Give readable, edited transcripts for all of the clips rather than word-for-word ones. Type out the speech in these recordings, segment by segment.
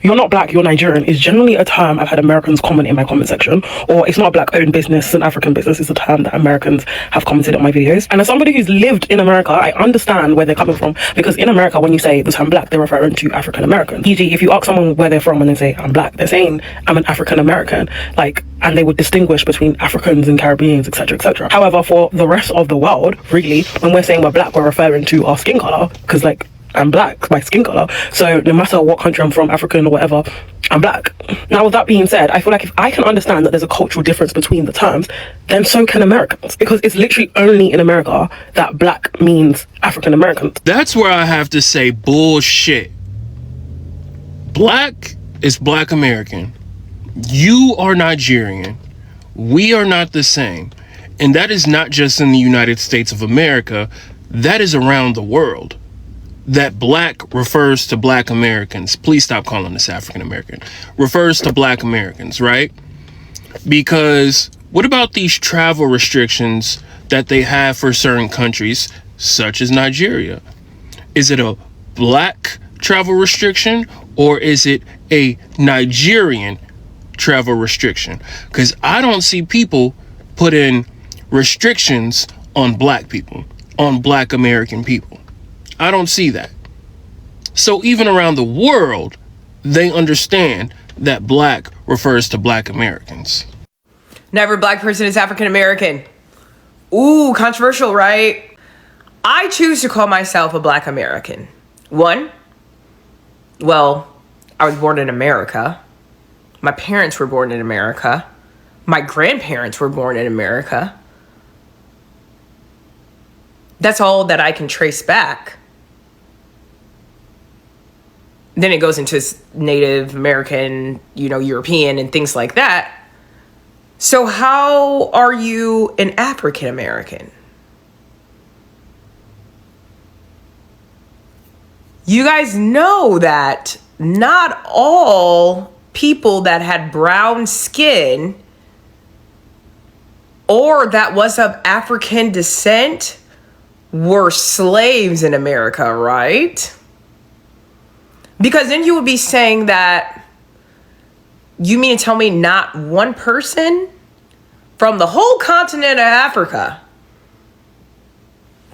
you're not black, you're Nigerian is generally a term I've had Americans comment in my comment section, or it's not a black owned business, it's an African business. It's a term that Americans have commented on my videos. And as somebody who's lived in America, I understand where they're coming from, because in America, when you say the term black, they're referring to African American. E.g., if you ask someone where they're from and they say I'm black, they're saying I'm an African American, like, and they would distinguish between Africans and Caribbeans, etc., etc. However, for the rest of the world, really, when we're saying we're black, we're referring to our skin color, because like, I'm black by skin color, so no matter what country I'm from, African or whatever, I'm black. Now, with that being said, I feel like if I can understand that there's a cultural difference between the terms, then so can Americans, because it's literally only in America that black means African Americans. That's where I have to say bullshit. Black is black American. You are Nigerian. We are not the same. And that is not just in the United States of America, that is around the world. That black refers to black Americans. Please stop calling us African American. Refers to black Americans, right? Because what about these travel restrictions that they have for certain countries, such as Nigeria? Is it a black travel restriction, or is it a Nigerian travel restriction? Because I don't see people put in restrictions on black people, on black American people. I don't see that. So even around the world, they understand that black refers to black Americans. Not every black person is African American. Ooh, controversial, right? I choose to call myself a black American. One, well, I was born in America. My parents were born in America. My grandparents were born in America. That's all that I can trace back. Then it goes into Native American, European and things like that. So how are you an African American? You guys know that not all people that had brown skin or that was of African descent were slaves in America, right? Because then you would be saying that, you mean to tell me not one person from the whole continent of Africa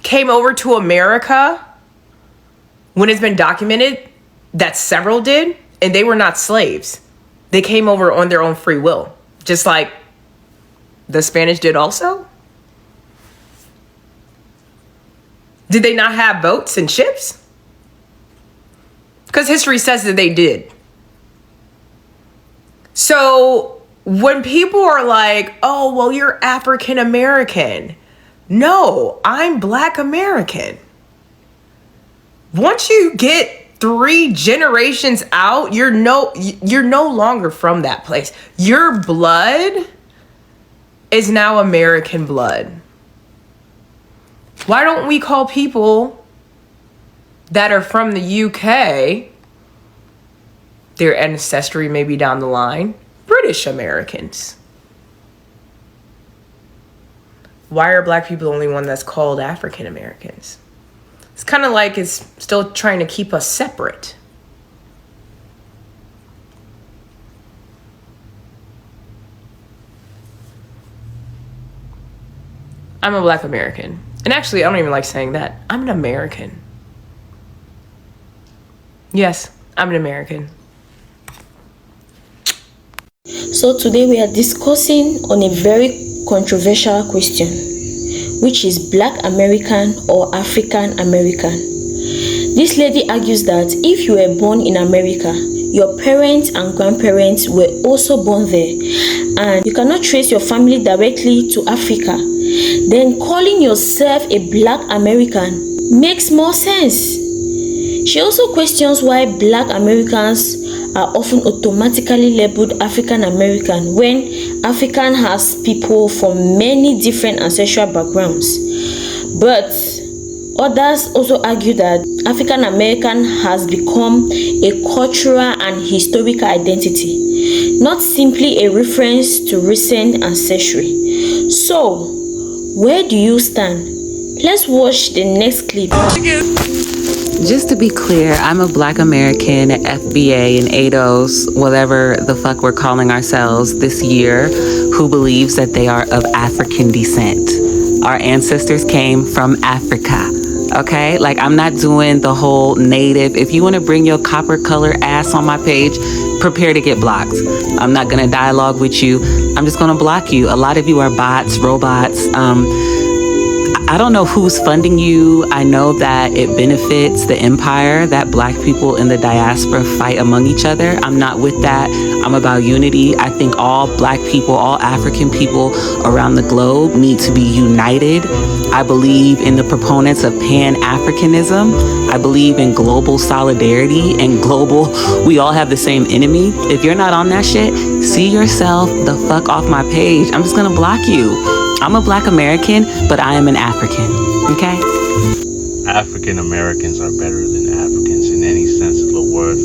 came over to America when it's been documented that several did, and they were not slaves. They came over on their own free will, just like the Spanish did also? Did they not have boats and ships? Because history says that they did. So when people are like, oh, well, you're African American. No, I'm black American. Once you get 3 generations out, you're no longer from that place. Your blood is now American blood. Why don't we call people that are from the UK, their ancestry maybe down the line, British Americans? Why are black people the only one that's called African Americans? It's kind of like it's still trying to keep us separate. I'm a black American. And actually, I don't even like saying that. I'm an American. Yes, I'm an American. So today we are discussing on a very controversial question, which is Black American or African American. This lady argues that if you were born in America, your parents and grandparents were also born there, and you cannot trace your family directly to Africa, then calling yourself a Black American makes more sense. She also questions why Black Americans are often automatically labeled African American when African has people from many different ancestral backgrounds. But others also argue that African American has become a cultural and historical identity, not simply a reference to recent ancestry. So, where do you stand? Let's watch the next clip. Just to be clear, I'm a Black American, FBA, and ADOS, whatever the fuck we're calling ourselves this year, who believes that they are of African descent. Our ancestors came from Africa, okay? Like, I'm not doing the whole native. If you want to bring your copper color ass on my page, prepare to get blocked. I'm not going to dialogue with you. I'm just going to block you. A lot of you are bots, robots. I don't know who's funding you. I know that it benefits the empire that Black people in the diaspora fight among each other. I'm not with that. I'm about unity. I think all Black people, all African people around the globe need to be united. I believe in the proponents of Pan-Africanism. I believe in global solidarity and global, we all have the same enemy. If you're not on that shit, see yourself the fuck off my page. I'm just gonna block you. I'm a Black American, but I am an African, okay? African Americans are better than Africans in any sense of the word.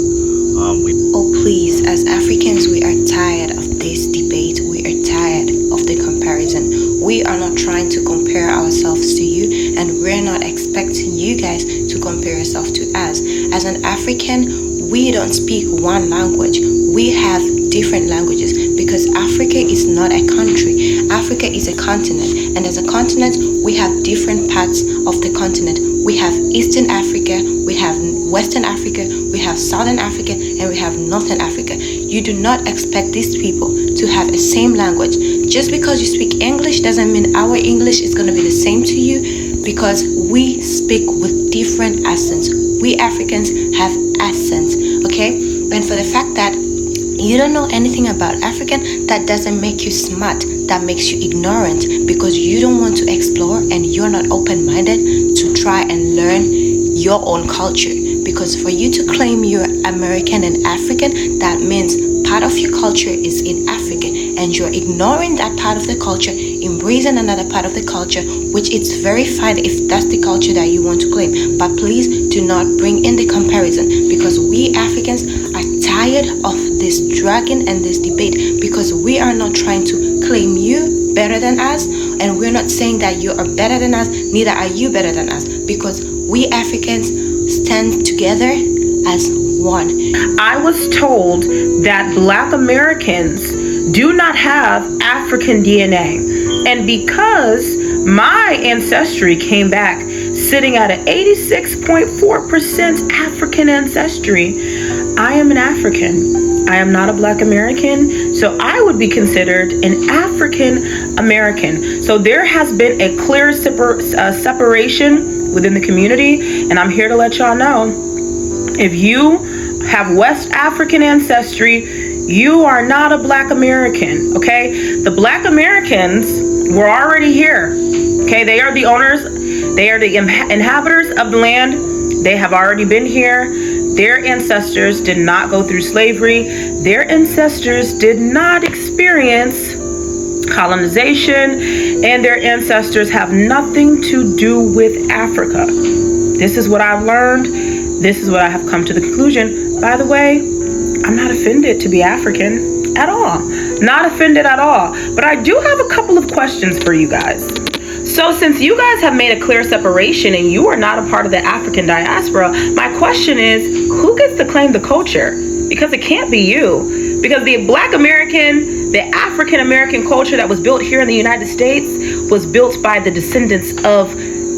Oh please, as Africans, we are tired of this debate. We are tired of the comparison. We are not trying to compare ourselves to you, and we're not expecting you guys to compare yourself to us. As an African, we don't speak one language. We have different languages because Africa is not a country. Africa is a continent, and as a continent, we have different parts of the continent. We have Eastern Africa, we have Western Africa, we have Southern Africa, and we have Northern Africa. You do not expect these people to have a same language. Just because you speak English doesn't mean our English is going to be the same to you, because we speak with different accents. We Africans have accents, okay? And for the fact that you don't know anything about African, that doesn't make you smart. That makes you ignorant because you don't want to explore and you're not open-minded to try and learn your own culture. Because for you to claim you're American and African, that means part of your culture is in Africa and you're ignoring that part of the culture, embracing another part of the culture, which it's very fine if that's the culture that you want to claim. But please do not bring in the comparison, because we Africans are tired of this dragging and this debate, because we are not trying to claim you better than us, and we're not saying that you are better than us, neither are you better than us, because we Africans stand together as one. I was told that Black Americans do not have African DNA, and because my ancestry came back sitting at an 86.4% African ancestry, I am an African. I am not a Black American, so I would be considered an African American. So there has been a clear separation within the community, and I'm here to let y'all know, if you have West African ancestry, you are not a Black American, okay? The Black Americans were already here, okay? They are the owners, they are the inhabitants of the land. They have already been here. Their ancestors did not go through slavery. Their ancestors did not experience colonization, and their ancestors have nothing to do with Africa. This is what I've learned. This is what I have come to the conclusion. By the way, I'm not offended to be African at all. Not offended at all. But I do have a couple of questions for you guys. So since you guys have made a clear separation and you are not a part of the African diaspora, my question is, who gets to claim the culture? Because it can't be you. Because the Black American, the African American culture that was built here in the United States was built by the descendants of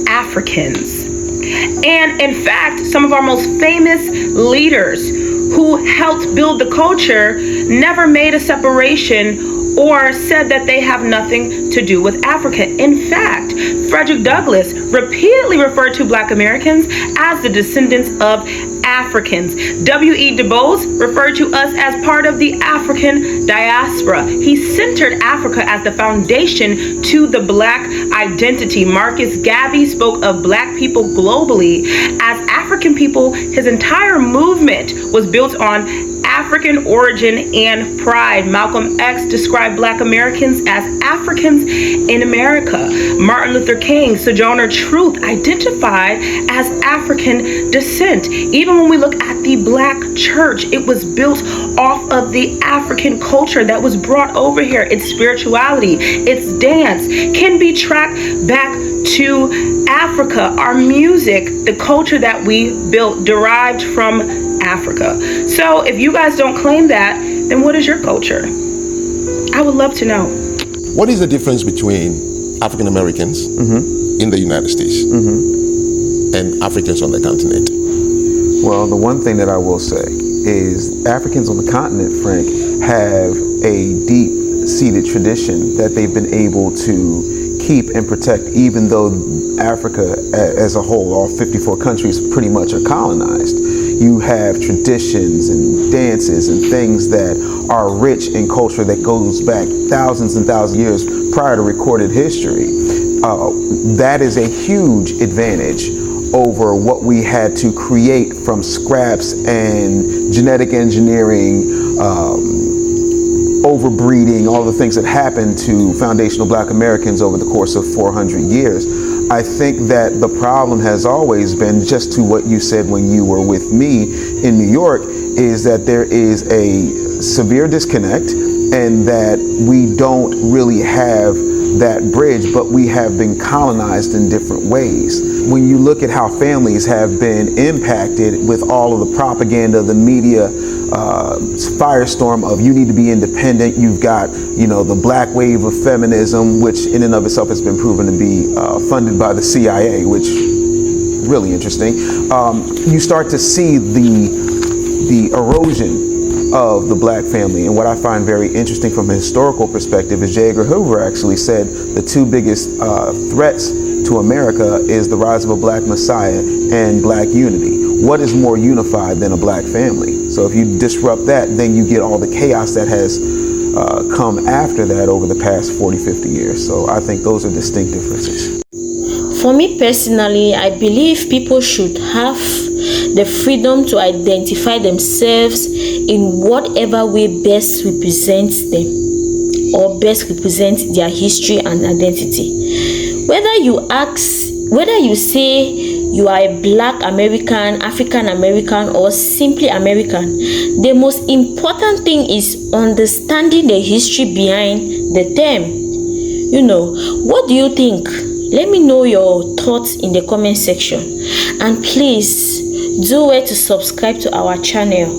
Africans. And in fact, some of our most famous leaders who helped build the culture never made a separation or said that they have nothing to do with Africa. In fact, Frederick Douglass repeatedly referred to Black Americans as the descendants of Africans. W.E. Du Bois referred to us as part of the African diaspora. He centered Africa as the foundation to the Black identity. Marcus Garvey spoke of Black people globally as African people. His entire movement was built on African origin and pride. Malcolm X described Black Americans as Africans in America. Martin Luther King, Sojourner Truth, identified as African descent. Even when we look at the Black church, it was built off of the African culture that was brought over here. Its spirituality, its dance can be tracked back to Africa. Our music, the culture that we built, derived from Africa. So if you guys don't claim that, then what is your culture? I would love to know. What is the difference between African Americans in the United States and Africans on the continent? Well, the one thing that I will say is Africans on the continent, Frank, have a deep-seated tradition that they've been able to keep and protect, even though Africa as a whole, all 54 countries pretty much are colonized. You have traditions and dances and things that are rich in culture that goes back thousands and thousands of years prior to recorded history. That is a huge advantage over what we had to create from scraps and genetic engineering, overbreeding, all the things that happened to foundational Black Americans over the course of 400 years. I think that the problem has always been, just to what you said when you were with me in New York, is that there is a severe disconnect and that we don't really have that bridge, but we have been colonized in different ways. When you look at how families have been impacted with all of the propaganda, the media, firestorm of you need to be independent. You've got, the black wave of feminism, which in and of itself has been proven to be funded by the CIA, which really interesting. You start to see the erosion of the Black family. And what I find very interesting from a historical perspective is J. Edgar Hoover actually said the two biggest threats to America is the rise of a Black Messiah and Black unity. What is more unified than a Black family? So if you disrupt that, then you get all the chaos that has come after that over the past 40, 50 years. So I think those are distinct differences. For me personally, I believe people should have the freedom to identify themselves in whatever way best represents them or best represents their history and identity. Whether you say you are a Black American, African American, or simply American, the most important thing is understanding the history behind the term. What do you think? Let me know your thoughts in the comment section, and please do well to subscribe to our channel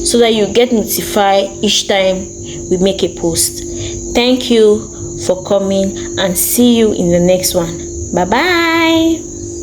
so that you get notified each time we make a post. Thank you for coming, and see you in the next one. Bye bye.